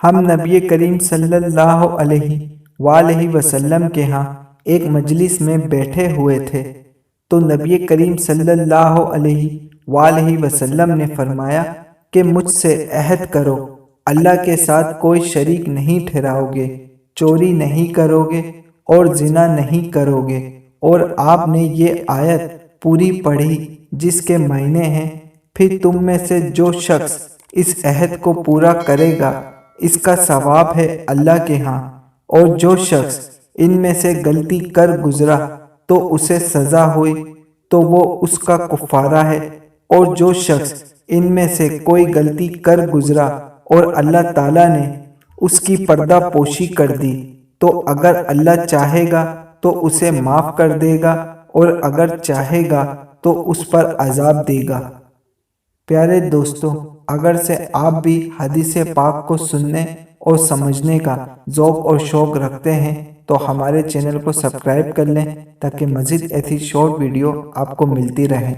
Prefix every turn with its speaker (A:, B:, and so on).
A: ہم نبی کریم صلی اللہ علیہ وآلہ وسلم کے ہاں ایک مجلس میں بیٹھے ہوئے تھے، تو نبی کریم صلی اللہ علیہ وآلہ وسلم نے فرمایا کہ مجھ سے عہد کرو، اللہ کے ساتھ کوئی شریک نہیں ٹھہراؤ گے، چوری نہیں کرو گے اور زنا نہیں کرو گے۔ اور آپ نے یہ آیت پوری پڑھی جس کے معنی ہیں، پھر تم میں سے جو شخص اس عہد کو پورا کرے گا اس کا ثواب ہے اللہ کے ہاں، اور جو شخص ان میں سے غلطی کر گزرا تو اسے سزا ہوئی تو وہ اس کا کفارہ ہے، اور جو شخص ان میں سے کوئی غلطی کر گزرا اور اللہ تعالیٰ نے اس کی پردہ پوشی کر دی تو اگر اللہ چاہے گا تو اسے معاف کر دے گا، اور اگر چاہے گا تو اس پر عذاب دے گا۔ پیارے دوستو، اگر سے آپ بھی حدیث پاک کو سننے اور سمجھنے کا ذوق اور شوق رکھتے ہیں تو ہمارے چینل کو سبسکرائب کر لیں تاکہ مزید ایسی شارٹ ویڈیو آپ کو ملتی رہیں۔